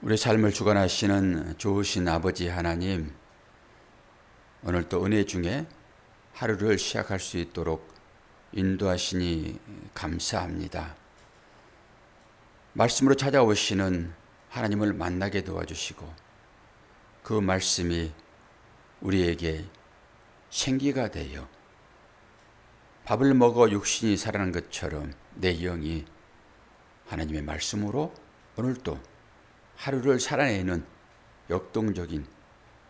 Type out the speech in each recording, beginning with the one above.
우리 삶을 주관하시는 좋으신 아버지 하나님, 오늘 또 은혜 중에 하루를 시작할 수 있도록 인도하시니 감사합니다. 말씀으로 찾아오시는 하나님을 만나게 도와주시고 그 말씀이 우리에게 생기가 되어 밥을 먹어 육신이 살아난 것처럼 내 영이 하나님의 말씀으로 오늘도 하루를 살아내는 역동적인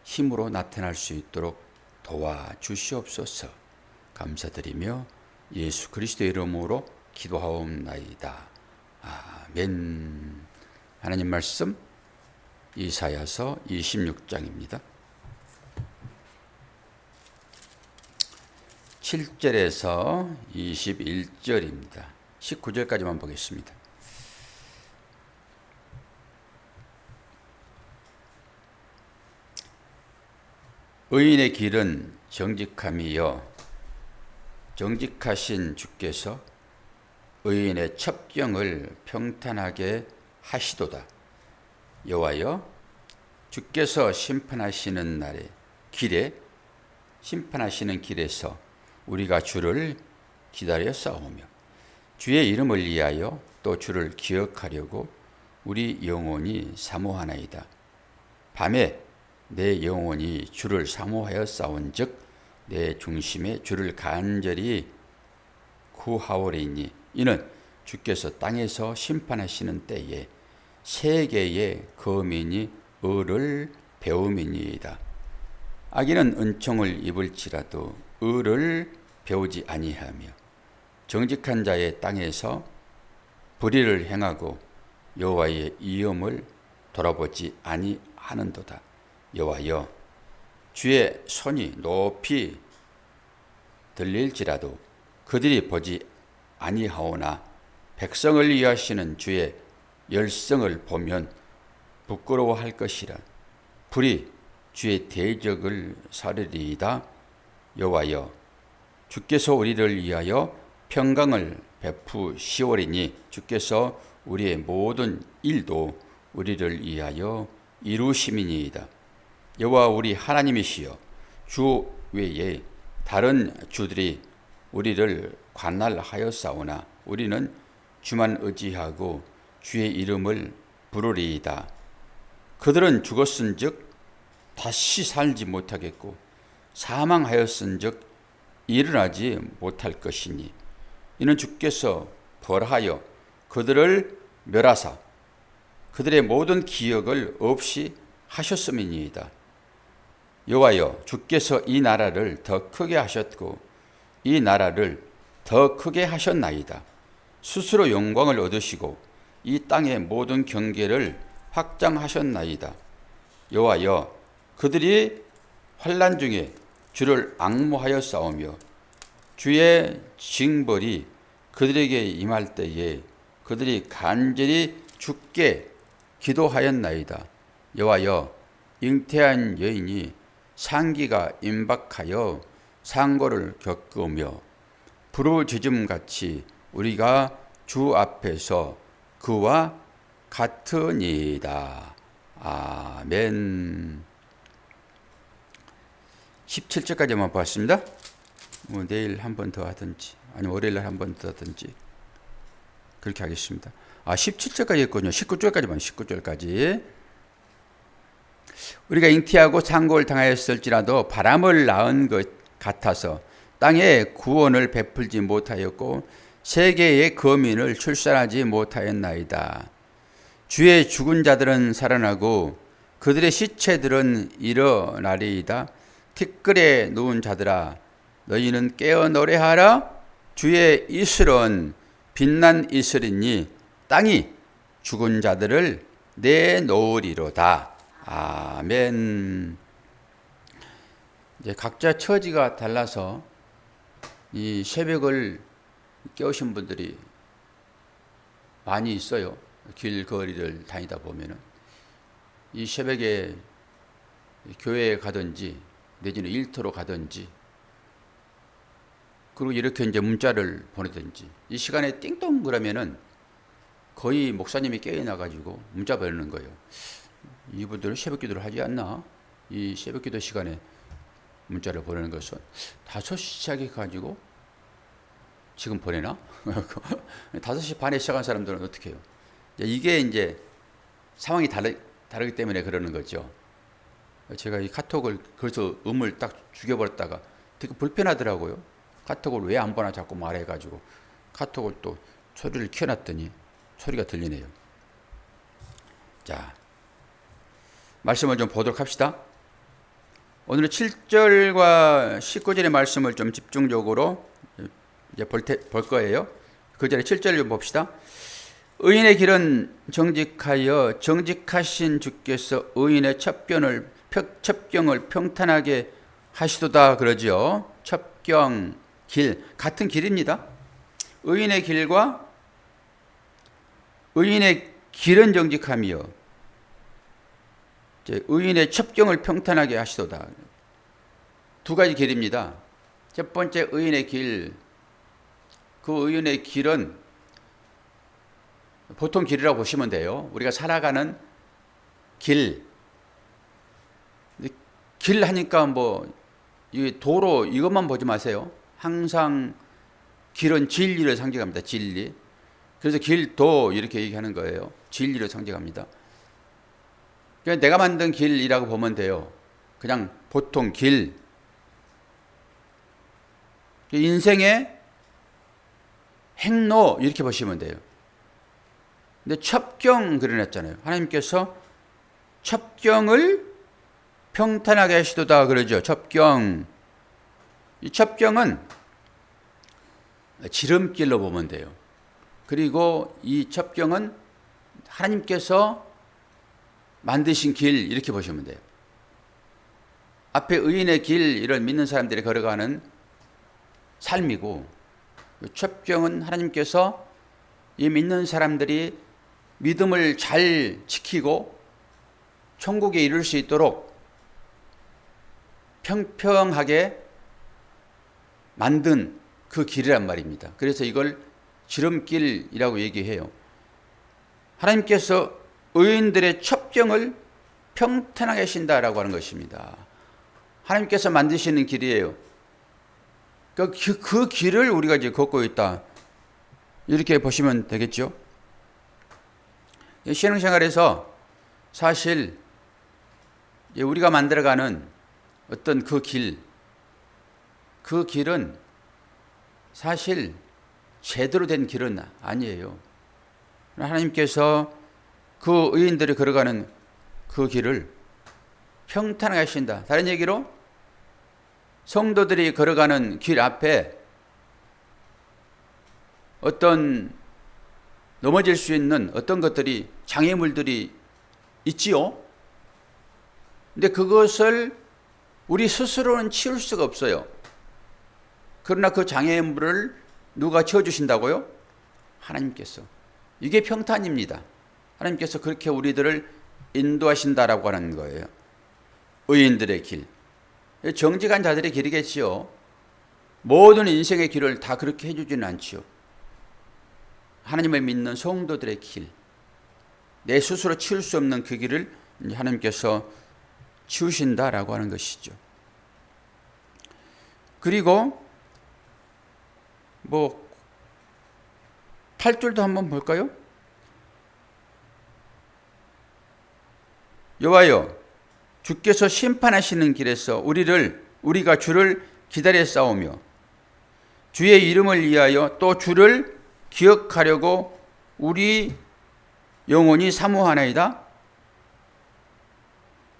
힘으로 나타날 수 있도록 도와주시옵소서. 감사드리며 예수 그리스도의 이름으로 기도하옵나이다. 아멘. 하나님 말씀 이사야서 26장입니다. 7절에서 21절입니다. 19절까지만 보겠습니다. 의인의 길은 정직함이여 정직하신 주께서 의인의 첩경을 평탄하게 하시도다. 여호와여, 주께서 심판하시는 날에 심판하시는 길에서 우리가 주를 기다려 싸우며 주의 이름을 위하여 또 주를 기억하려고 우리 영혼이 사모하나이다. 밤에 내 영혼이 주를 사모하여 싸운즉 내 중심에 주를 간절히 구하오리니 이는 주께서 땅에서 심판하시는 때에 세계의 거민이 의를 배움이니이다. 악인은 은총을 입을지라도 의를 배우지 아니하며 정직한 자의 땅에서 불의를 행하고 여호와의 이음을 돌아보지 아니하는도다. 여호와여, 주의 손이 높이 들릴지라도 그들이 보지 아니하오나 백성을 위하시는 주의 열성을 보면 부끄러워할 것이라. 불이 주의 대적을 사르리이다. 여호와여, 주께서 우리를 위하여 평강을 베푸시오리니 주께서 우리의 모든 일도 우리를 위하여 이루심이니이다. 여호와 우리 하나님이시여, 주 외에 다른 주들이 우리를 관할하였사오나 우리는 주만 의지하고 주의 이름을 부르리이다. 그들은 죽었은즉 다시 살지 못하겠고 사망하였은즉 일어나지 못할 것이니 이는 주께서 벌하여 그들을 멸하사 그들의 모든 기억을 없이 하셨음이니이다. 여호와여, 주께서 이 나라를 더 크게 하셨고 이 나라를 더 크게 하셨나이다. 스스로 영광을 얻으시고 이 땅의 모든 경계를 확장하셨나이다. 여호와여, 그들이 환난 중에 주를 앙모하여 싸우며 주의 징벌이 그들에게 임할 때에 그들이 간절히 주께 기도하였나이다. 여호와여, 잉태한 여인이 상기가 임박하여 상고를 겪으며 부르짖음같이 우리가 주 앞에서 그와 같으니이다. 아멘. 17절까지만 봤습니다. 내일 한 번 더 하든지 아니면 월요일날 한 번 더 하든지 그렇게 하겠습니다. 17절까지 했군요. 19절까지. 우리가 잉태하고 상고를 당하였을지라도 바람을 낳은 것 같아서 땅에 구원을 베풀지 못하였고 세계의 거민을 출산하지 못하였나이다. 주의 죽은 자들은 살아나고 그들의 시체들은 일어나리이다. 티끌에 누운 자들아, 너희는 깨어 노래하라. 주의 이슬은 빛난 이슬이니 땅이 죽은 자들을 내놓으리로다. 아멘. 이제 각자 처지가 달라서 이 새벽을 깨우신 분들이 많이 있어요. 길거리를 다니다 보면은 이 새벽에 교회에 가든지 내지는 일터로 가든지 그리고 이렇게 이제 문자를 보내든지 이 시간에 띵동 그러면은 거의 목사님이 깨어나가지고 문자 보내는 거예요. 이분들은 새벽 기도를 하지 않나? 이 새벽 기도 시간에 문자를 보내는 것은 5시 시작해 가지고 지금 보내나? 5시 반에 시작한 사람들은 어떻게 해요? 이게 이제 상황이 다르기 때문에 그러는 거죠. 제가 이 카톡을 그래서 음을 딱 죽여버렸다가 되게 불편하더라고요. 카톡을 왜 안 보나 자꾸 말해가지고 카톡을 또 소리를 켜놨더니 소리가 들리네요. 자, 말씀을 좀 보도록 합시다. 오늘은 7절과 19절의 말씀을 좀 집중적으로 이제 볼 거예요. 그 전에 7절을 좀 봅시다. 의인의 길은 정직하여 정직하신 주께서 의인의 첩경을 평탄하게 하시도다 그러지요. 첩경, 길, 같은 길입니다. 의인의 길은 정직하며 의인의 첩경을 평탄하게 하시도다. 두 가지 길입니다. 첫 번째 의인의 길, 그 의인의 길은 보통 길이라고 보시면 돼요. 우리가 살아가는 길 하니까 이 도로 이것만 보지 마세요. 항상 길은 진리를 상징합니다. 진리. 그래서 길도 이렇게 얘기하는 거예요. 진리를 상징합니다. 그냥 내가 만든 길이라고 보면 돼요. 그냥 보통 길. 인생의 행로 이렇게 보시면 돼요. 근데 첩경 그려놨잖아요. 하나님께서 첩경을 평탄하게 하시도다 그러죠. 첩경. 이 첩경은 지름길로 보면 돼요. 그리고 이 첩경은 하나님께서 만드신 길 이렇게 보시면 돼요. 앞에 의인의 길 이런 믿는 사람들이 걸어가는 삶이고 첩경은 하나님께서 이 믿는 사람들이 믿음을 잘 지키고 천국에 이룰 수 있도록 평평하게 만든 그 길이란 말입니다. 그래서 이걸 지름길이라고 얘기해요. 하나님께서 의인들의 첩경을 평탄하게 하신다라고 하는 것입니다. 하나님께서 만드시는 길이에요. 그 길을 우리가 이제 걷고 있다. 이렇게 보시면 되겠죠. 신앙생활에서 사실 우리가 만들어가는 어떤 그 길은 사실 제대로 된 길은 아니에요. 하나님께서 그 의인들이 걸어가는 그 길을 평탄하게 하신다. 다른 얘기로 성도들이 걸어가는 길 앞에 어떤 넘어질 수 있는 어떤 것들이 장애물들이 있지요. 근데 그것을 우리 스스로는 치울 수가 없어요. 그러나 그 장애물을 누가 치워주신다고요? 하나님께서. 이게 평탄입니다. 하나님께서 그렇게 우리들을 인도하신다라고 하는 거예요. 의인들의 길. 정직한 자들의 길이겠지요. 모든 인생의 길을 다 그렇게 해주지는 않지요. 하나님을 믿는 성도들의 길. 내 스스로 치울 수 없는 그 길을 하나님께서 치우신다라고 하는 것이죠. 그리고 8절도 한번 볼까요? 여호와여 주께서 심판하시는 길에서 우리가 주를 기다려 싸우며 주의 이름을 위하여 또 주를 기억하려고 우리 영혼이 사모하나이다.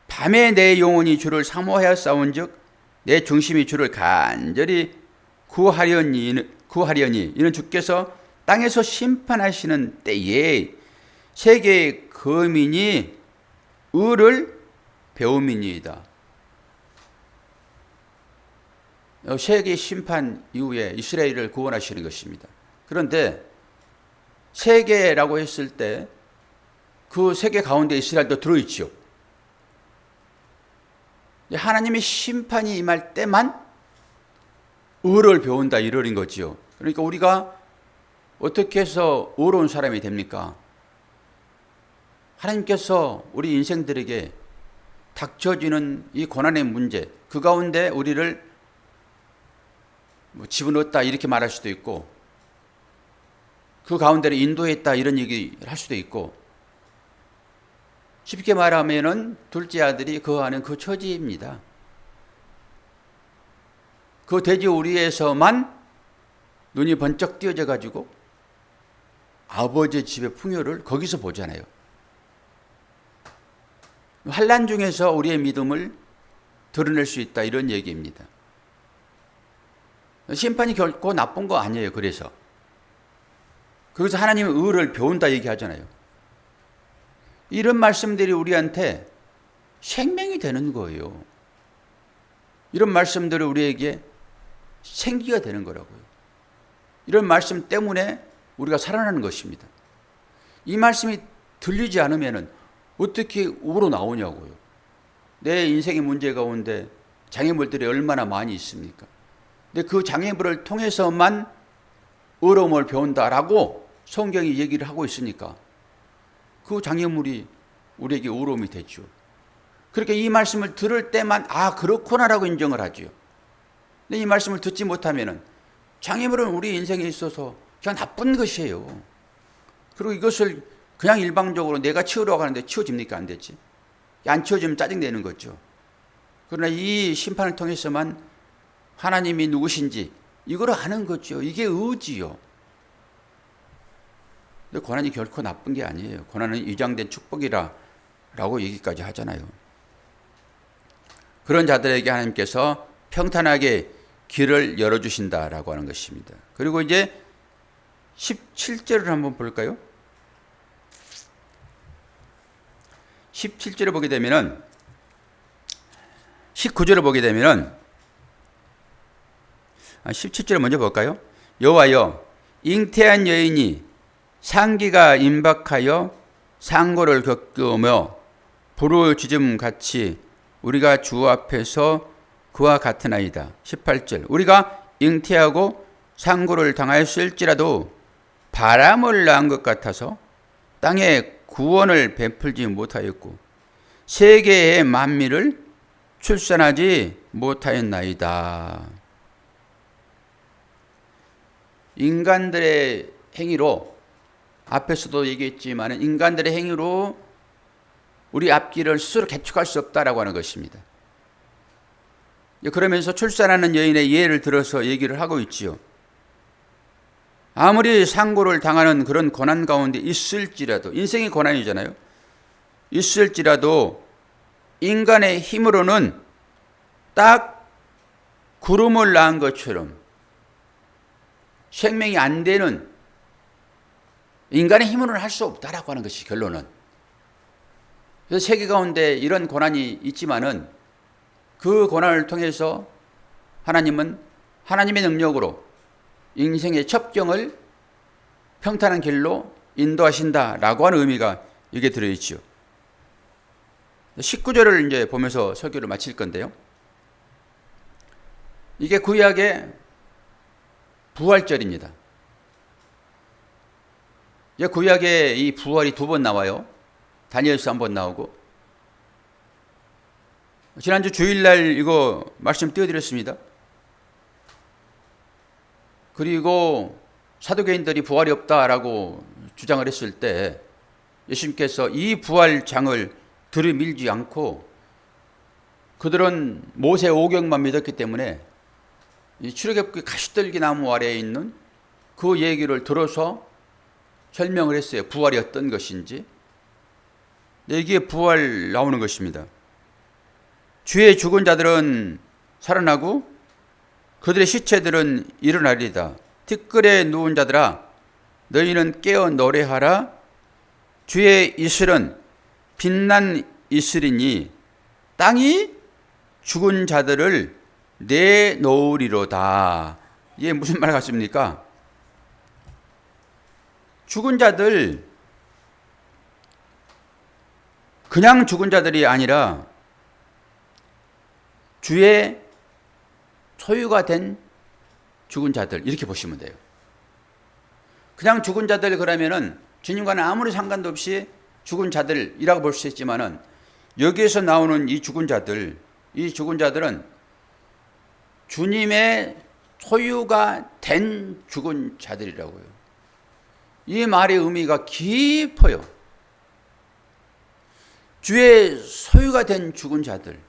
밤에 내 영혼이 주를 사모하여 싸운즉 내 중심이 주를 간절히 구하려니 이는 주께서 땅에서 심판하시는 때에 세계의 거민이 의를 배움이니이다. 세계 심판 이후에 이스라엘을 구원하시는 것입니다. 그런데 세계라고 했을 때 그 세계 가운데 이스라엘도 들어있죠. 하나님의 심판이 임할 때만 의를 배운다 이러는 거지요. 그러니까 우리가 어떻게 해서 의로운 사람이 됩니까? 하나님께서 우리 인생들에게 닥쳐지는 이 고난의 문제, 그 가운데 우리를 집어넣었다 이렇게 말할 수도 있고, 그 가운데를 인도했다 이런 얘기를 할 수도 있고, 쉽게 말하면은 둘째 아들이 거하는 그 처지입니다. 그 돼지 우리에서만 눈이 번쩍 띄어져 가지고 아버지 집의 풍요를 거기서 보잖아요. 환난 중에서 우리의 믿음을 드러낼 수 있다 이런 얘기입니다. 심판이 결코 나쁜 거 아니에요. 그래서 거기서 하나님의 의를 배운다 얘기하잖아요. 이런 말씀들이 우리한테 생명이 되는 거예요. 이런 말씀들이 우리에게 생기가 되는 거라고요. 이런 말씀 때문에 우리가 살아나는 것입니다. 이 말씀이 들리지 않으면 어떻게 우로 나오냐고요. 내 인생의 문제 가운데 장애물들이 얼마나 많이 있습니까? 근데 그 장애물을 통해서만 의로움을 배운다라고 성경이 얘기를 하고 있으니까 그 장애물이 우리에게 의로움이 되죠. 그렇게 이 말씀을 들을 때만 아 그렇구나라고 인정을 하죠. 근데 이 말씀을 듣지 못하면 장애물은 우리 인생에 있어서 그냥 나쁜 것이에요. 그리고 이것을 그냥 일방적으로 내가 치우려고 하는데 치워집니까? 안 되지. 안 치워지면 짜증내는 거죠. 그러나 이 심판을 통해서만 하나님이 누구신지 이걸 아는 거죠. 이게 의지요. 근데 고난이 결코 나쁜 게 아니에요. 고난은 위장된 축복이라고 얘기까지 하잖아요. 그런 자들에게 하나님께서 평탄하게 길을 열어주신다라고 하는 것입니다. 그리고 이제 17절을 한번 볼까요? 17절을 보게 되면은 19절을 보게 되면은 17절을 먼저 볼까요? 여호와여 잉태한 여인이 상기가 임박하여 상고를 겪으며 부르짖음 같이 우리가 주 앞에서 그와 같으나이다. 18절 우리가 잉태하고 상고를 당하였을지라도 바람을 낳은 것 같아서 땅에 구원을 베풀지 못하였고 세계의 만민을 출산하지 못하였나이다. 인간들의 행위로 앞에서도 얘기했지만 인간들의 행위로 우리 앞길을 스스로 개척할 수 없다라고 하는 것입니다. 그러면서 출산하는 여인의 예를 들어서 얘기를 하고 있지요. 아무리 상고를 당하는 그런 고난 가운데 있을지라도 인생이 고난이잖아요. 있을지라도 인간의 힘으로는 딱 구름을 낳은 것처럼 생명이 안 되는 인간의 힘으로는 할 수 없다라고 하는 것이 결론은. 그래서 세계 가운데 이런 고난이 있지만은 그 고난을 통해서 하나님은 하나님의 능력으로 인생의 첩경을 평탄한 길로 인도하신다라고 하는 의미가 여기에 들어있죠. 19절을 이제 보면서 설교를 마칠 건데요. 이게 구약의 부활절입니다. 이제 구약에 이 부활이 2번 나와요. 다니엘서 1번 나오고. 지난주 주일날 이거 말씀 띄워드렸습니다. 그리고 사도계인들이 부활이 없다라고 주장을 했을 때 예수님께서 이 부활장을 들이밀지 않고 그들은 모세 오경만 믿었기 때문에 이 출애굽기 가시떨기 나무 아래에 있는 그 얘기를 들어서 설명을 했어요. 부활이 어떤 것인지. 여기에 부활 나오는 것입니다. 주의 죽은 자들은 살아나고 그들의 시체들은 일어나리이다. 티끌에 누운 자들아 너희는 깨어 노래하라. 주의 이슬은 빛난 이슬이니 땅이 죽은 자들을 내놓으리로다. 이게 무슨 말 같습니까? 죽은 자들, 그냥 죽은 자들이 아니라 주의 소유가 된 죽은 자들, 이렇게 보시면 돼요. 그냥 죽은 자들 그러면은 주님과는 아무리 상관도 없이 죽은 자들이라고 볼 수 있지만은 여기에서 나오는 이 죽은 자들은 주님의 소유가 된 죽은 자들이라고요. 이 말의 의미가 깊어요. 주의 소유가 된 죽은 자들.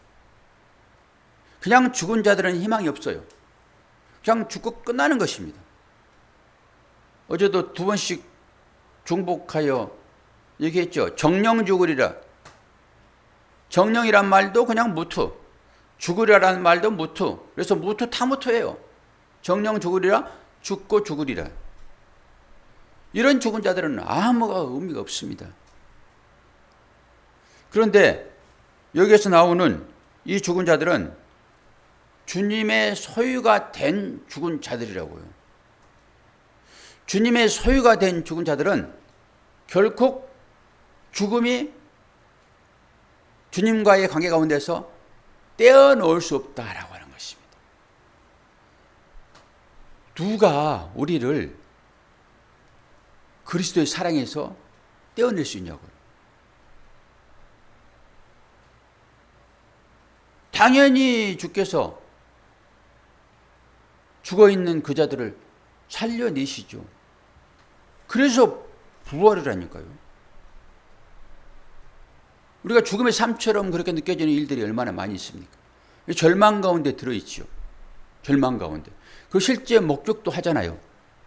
그냥 죽은 자들은 희망이 없어요. 그냥 죽고 끝나는 것입니다. 어제도 2번씩 중복하여 얘기했죠. 정령 죽으리라. 정령이란 말도 그냥 무투, 죽으리라는 말도 무투. 그래서 무투 타무투예요. 정령 죽으리라, 죽고 죽으리라. 이런 죽은 자들은 아무가 의미가 없습니다. 그런데 여기에서 나오는 이 죽은 자들은 주님의 소유가 된 죽은 자들이라고요. 주님의 소유가 된 죽은 자들은 결코 죽음이 주님과의 관계 가운데서 떼어놓을 수 없다라고 하는 것입니다. 누가 우리를 그리스도의 사랑에서 떼어낼 수 있냐고요. 당연히 주께서 죽어있는 그 자들을 살려내시죠. 그래서 부활을 하니까요. 우리가 죽음의 삶처럼 그렇게 느껴지는 일들이 얼마나 많이 있습니까? 절망 가운데 들어있죠. 절망 가운데. 그 실제 목격도 하잖아요.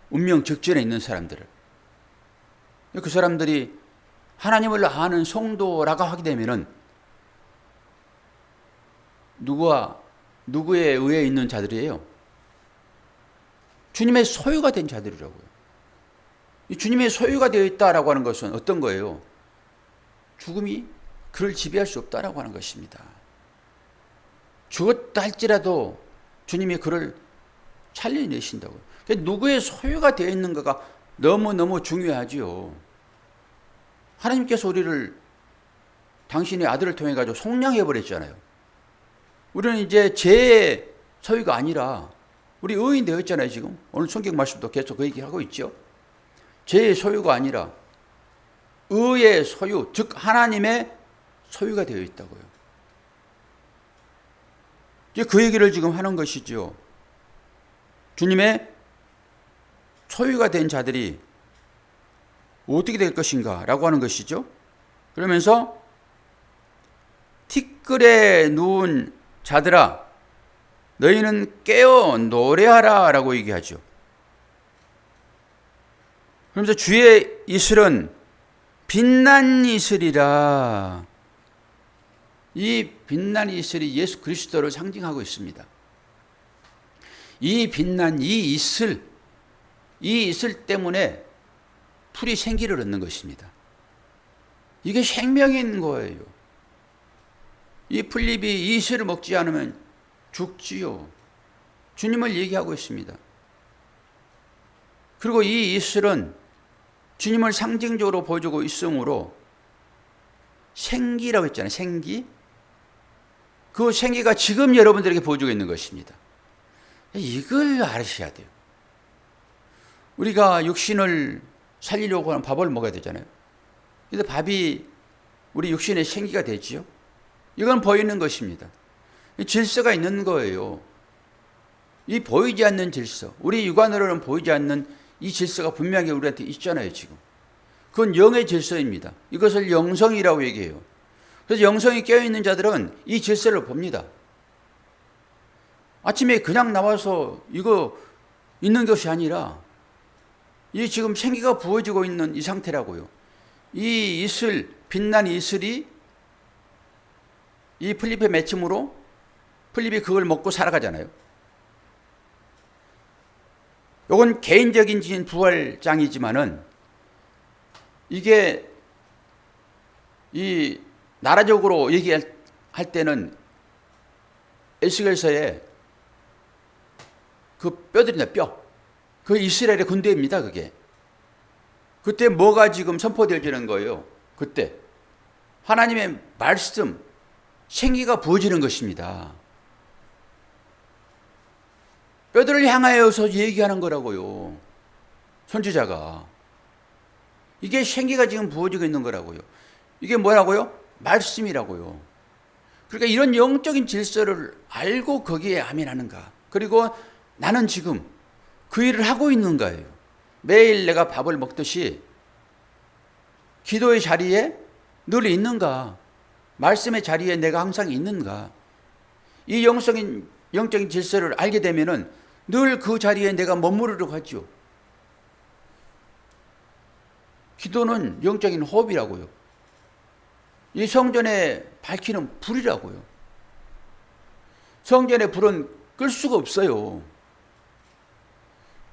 운명 직전에 있는 사람들을. 그 사람들이 하나님을 아는 성도라고 하게 되면은 누구에 의해 있는 자들이에요? 주님의 소유가 된 자들이라고요. 이 주님의 소유가 되어 있다라고 하는 것은 어떤 거예요? 죽음이 그를 지배할 수 없다라고 하는 것입니다. 죽었다 할지라도 주님이 그를 살려내신다고요. 누구의 소유가 되어 있는가가 너무너무 중요하지요. 하나님께서 우리를 당신의 아들을 통해 가지고 속량해 버렸잖아요. 우리는 이제 제 소유가 아니라 우리 의인 되었잖아요. 지금 오늘 성경 말씀도 계속 그 얘기하고 있죠. 제 소유가 아니라 의의 소유, 즉 하나님의 소유가 되어 있다고요. 그 얘기를 지금 하는 것이죠. 주님의 소유가 된 자들이 어떻게 될 것인가 라고 하는 것이죠. 그러면서 티끌에 누운 자들아 너희는 깨어 노래하라 라고 얘기하죠. 그러면서 주의 이슬은 빛난 이슬이라. 이 빛난 이슬이 예수 그리스도를 상징하고 있습니다. 이 빛난 이 이슬 때문에 풀이 생기를 얻는 것입니다. 이게 생명인 거예요. 이 풀잎이 이 이슬을 먹지 않으면 죽지요. 주님을 얘기하고 있습니다. 그리고 이 이슬은 주님을 상징적으로 보여주고 있으므로 생기라고 했잖아요. 생기. 그 생기가 지금 여러분들에게 보여주고 있는 것입니다. 이걸 아셔야 돼요. 우리가 육신을 살리려고 하는 밥을 먹어야 되잖아요. 근데 밥이 우리 육신의 생기가 되지요. 이건 보이는 것입니다. 질서가 있는 거예요. 이 보이지 않는 질서, 우리 육안으로는 보이지 않는 이 질서가 분명히 우리한테 있잖아요. 지금 그건 영의 질서입니다. 이것을 영성이라고 얘기해요. 그래서 영성이 깨어있는 자들은 이 질서를 봅니다. 아침에 그냥 나와서 이거 있는 것이 아니라 이 지금 생기가 부어지고 있는 이 상태라고요. 이 이슬, 빛난 이슬이 이 풀잎의 맺힘으로 풀잎이 그걸 먹고 살아가잖아요. 이건 개인적인 부활장이지만은 이게 이 나라적으로 얘기할 때는 에스겔서에 그 뼈들이나 뼈, 그 이스라엘의 군대입니다. 그게 그때 뭐가 지금 선포되어지는 거예요. 그때 하나님의 말씀, 생기가 부어지는 것입니다. 뼈들을 향하여서 얘기하는 거라고요. 선지자가. 이게 생기가 지금 부어지고 있는 거라고요. 이게 뭐라고요? 말씀이라고요. 그러니까 이런 영적인 질서를 알고 거기에 아멘하는가. 그리고 나는 지금 그 일을 하고 있는 거예요. 매일 내가 밥을 먹듯이 기도의 자리에 늘 있는가. 말씀의 자리에 내가 항상 있는가. 이 영적인 질서를 알게 되면은 늘 그 자리에 내가 머무르려고 하죠. 기도는 영적인 호흡이라고요. 이 성전에 밝히는 불이라고요. 성전의 불은 끌 수가 없어요.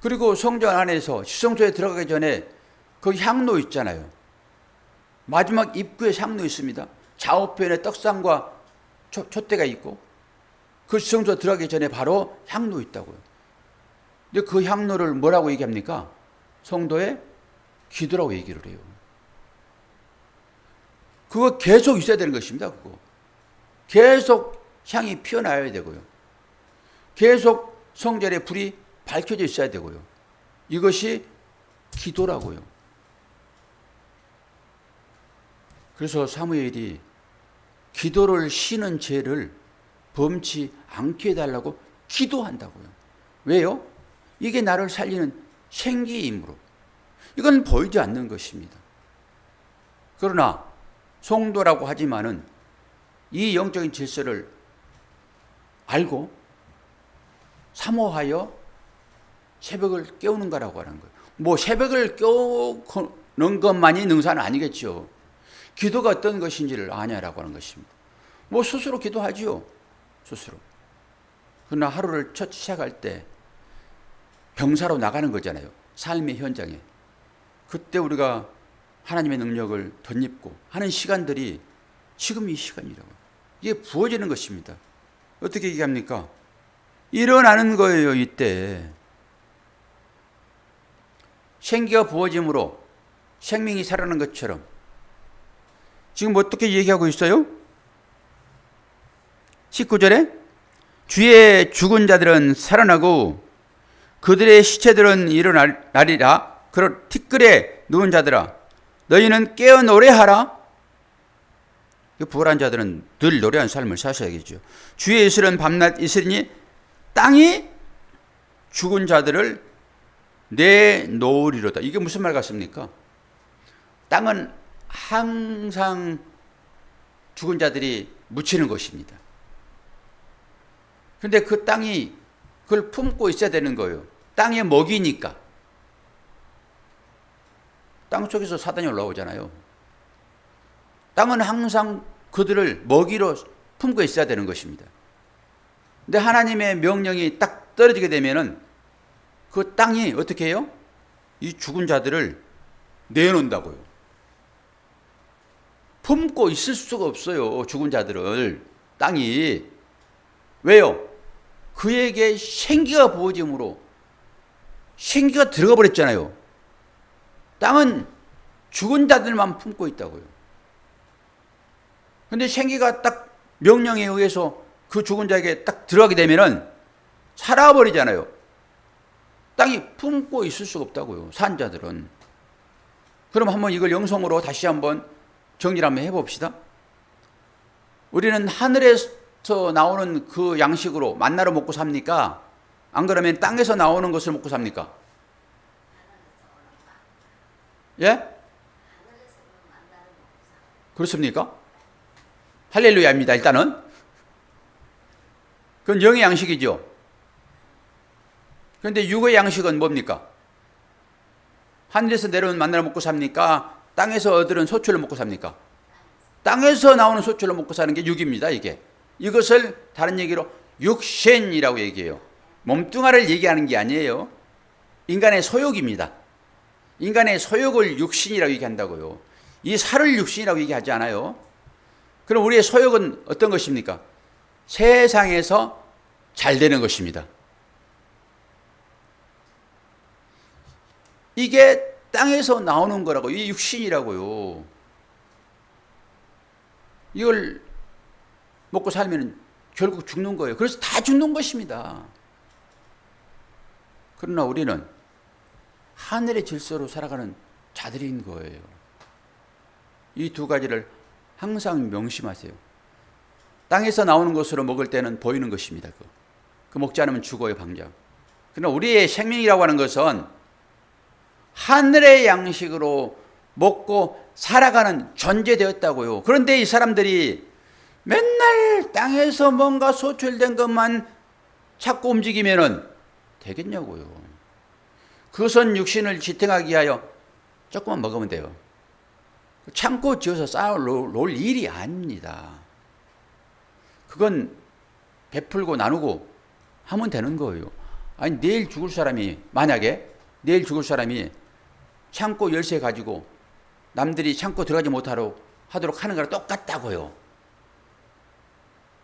그리고 성전 안에서 지성소에 들어가기 전에 그 향로 있잖아요. 마지막 입구에 향로 있습니다. 좌우편에 떡상과 촛대가 있고 그 지성소 들어가기 전에 바로 향로 있다고요. 근데 그 향로를 뭐라고 얘기합니까? 성도의 기도라고 얘기를 해요. 그거 계속 있어야 되는 것입니다. 그거 계속 향이 피어나야 되고요. 계속 성전의 불이 밝혀져 있어야 되고요. 이것이 기도라고요. 그래서 사무엘이 기도를 쉬는 죄를 범치 않게 해달라고 기도한다고요. 왜요? 이게 나를 살리는 생기이므로. 이건 보이지 않는 것입니다. 그러나 성도라고 하지만은 이 영적인 질서를 알고 사모하여 새벽을 깨우는가라고 하는 거예요. 뭐 새벽을 깨우는 것만이 능사는 아니겠죠. 기도가 어떤 것인지를 아냐라고 하는 것입니다. 뭐 스스로 기도하지요. 스스로. 그러나 하루를 첫 시작할 때 병사로 나가는 거잖아요. 삶의 현장에. 그때 우리가 하나님의 능력을 덧입고 하는 시간들이 지금 이 시간이라고. 이게 부어지는 것입니다. 어떻게 얘기합니까? 일어나는 거예요. 이때. 생기가 부어짐으로 생명이 살아나는 것처럼. 지금 어떻게 얘기하고 있어요? 19절에 주의 죽은 자들은 살아나고 그들의 시체들은 일어나리라. 그런 티끌에 누운 자들아 너희는 깨어 노래하라. 부활한 자들은 늘 노래하는 삶을 사셔야겠죠. 주의 이슬은 밤낮 이슬이니 땅이 죽은 자들을 내놓으리로다. 이게 무슨 말 같습니까? 땅은 항상 죽은 자들이 묻히는 것입니다. 그런데 그 땅이 그걸 품고 있어야 되는 거예요. 땅에 먹이니까. 땅 속에서 사단이 올라오잖아요. 땅은 항상 그들을 먹이로 품고 있어야 되는 것입니다. 근데 하나님의 명령이 딱 떨어지게 되면은 그 땅이 어떻게 해요? 이 죽은 자들을 내놓는다고요. 품고 있을 수가 없어요. 죽은 자들을. 땅이. 왜요? 그에게 생기가 부어짐으로 생기가 들어가 버렸잖아요. 땅은 죽은 자들만 품고 있다고요. 그런데 생기가 딱 명령에 의해서 그 죽은 자에게 딱 들어가게 되면은 살아버리잖아요. 땅이 품고 있을 수가 없다고요. 산 자들은. 그럼 한번 이걸 영성으로 다시 한번 정리를 한번 해봅시다. 우리는 하늘에서 나오는 그 양식으로 만나로 먹고 삽니까? 안 그러면 땅에서 나오는 것을 먹고 삽니까? 예? 그렇습니까? 할렐루야입니다. 일단은. 그건 영의 양식이죠. 그런데 육의 양식은 뭡니까? 하늘에서 내려오는 만나를 먹고 삽니까? 땅에서 얻은 소출을 먹고 삽니까? 땅에서 나오는 소출을 먹고 사는 게 육입니다. 이게. 이것을 다른 얘기로 육신이라고 얘기해요. 몸뚱아리를 얘기하는 게 아니에요. 인간의 소욕입니다. 인간의 소욕을 육신이라고 얘기한다고요. 이 살을 육신이라고 얘기하지 않아요. 그럼 우리의 소욕은 어떤 것입니까? 세상에서 잘 되는 것입니다. 이게 땅에서 나오는 거라고. 이 육신이라고요. 이걸 먹고 살면 결국 죽는 거예요. 그래서 다 죽는 것입니다. 그러나 우리는 하늘의 질서로 살아가는 자들인 거예요. 이 두 가지를 항상 명심하세요. 땅에서 나오는 것으로 먹을 때는 보이는 것입니다. 그 먹지 않으면 죽어요, 방장. 그러나 우리의 생명이라고 하는 것은 하늘의 양식으로 먹고 살아가는 존재되었다고요. 그런데 이 사람들이 맨날 땅에서 뭔가 소출된 것만 찾고 움직이면은 되겠냐고요. 그것은 육신을 지탱하기 위하여 조금만 먹으면 돼요. 창고 지어서 쌓아놓을 일이 아닙니다. 그건 베풀고 나누고 하면 되는 거예요. 아니, 내일 죽을 사람이, 만약에 내일 죽을 사람이 창고 열쇠 가지고 남들이 창고 들어가지 못하도록 하는 거랑 똑같다고요.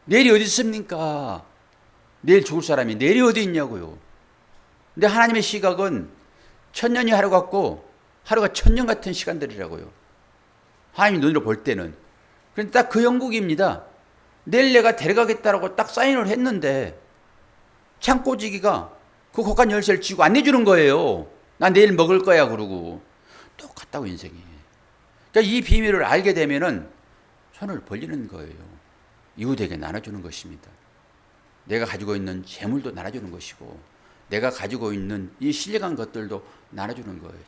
내일이 어디 있습니까? 내일 죽을 사람이 내일이 어디 있냐고요. 근데 하나님의 시각은 천년이 하루 같고 하루가 천년 같은 시간들이라고요. 하나님 눈으로 볼 때는. 그런데 딱 그 영국입니다. 내일 내가 데려가겠다라고 딱 사인을 했는데 창고지기가 그 곡간 열쇠를 쥐고 안 내주는 거예요. 난 내일 먹을 거야 그러고. 똑같다고 인생이. 그러니까 이 비밀을 알게 되면은 손을 벌리는 거예요. 이웃에게 나눠주는 것입니다. 내가 가지고 있는 재물도 나눠주는 것이고 내가 가지고 있는 이 신령한 것들도 나눠주는 거예요.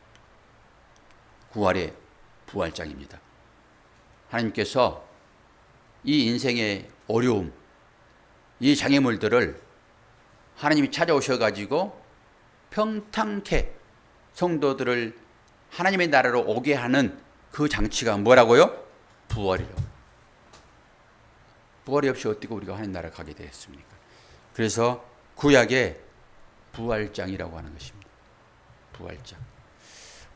구할의 부활장입니다. 하나님께서 이 인생의 어려움, 이 장애물들을 하나님이 찾아오셔가지고 평탄케 성도들을 하나님의 나라로 오게 하는 그 장치가 뭐라고요? 부활이라고. 부활이 없이 어떻게 우리가 하나님 나라에 가게 되었습니까? 그래서 구약의 부활장이라고 하는 것입니다. 부활장.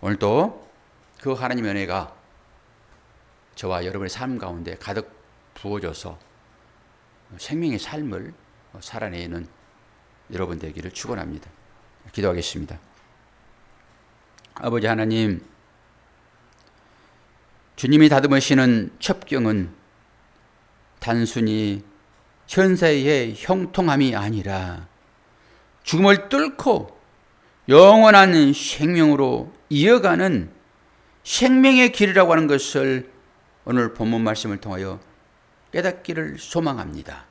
오늘도 그 하나님의 은혜가 저와 여러분의 삶 가운데 가득 부어져서 생명의 삶을 살아내는 여러분 되기를 축원합니다. 기도하겠습니다. 아버지 하나님, 주님이 다듬으시는 첩경은 단순히 현세의 형통함이 아니라 죽음을 뚫고 영원한 생명으로 이어가는 생명의 길이라고 하는 것을 오늘 본문 말씀을 통하여 깨닫기를 소망합니다.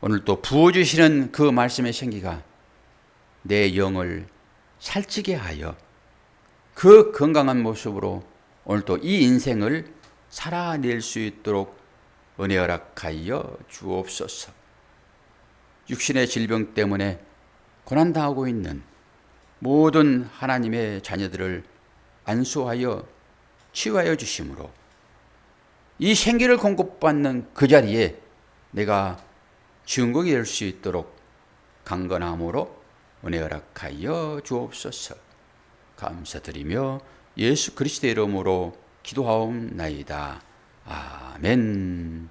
오늘 또 부어주시는 그 말씀의 생기가 내 영을 살찌게 하여 그 건강한 모습으로 오늘 또 이 인생을 살아낼 수 있도록 은혜 허락하여 주옵소서. 육신의 질병 때문에 고난당하고 있는 모든 하나님의 자녀들을 안수하여 치유하여 주심으로 이 생기를 공급받는 그 자리에 내가 주인공이 될 수 있도록 강건함으로 은혜 허락하여 주옵소서. 감사드리며 예수 그리스도의 이름으로 기도하옵나이다. 아멘.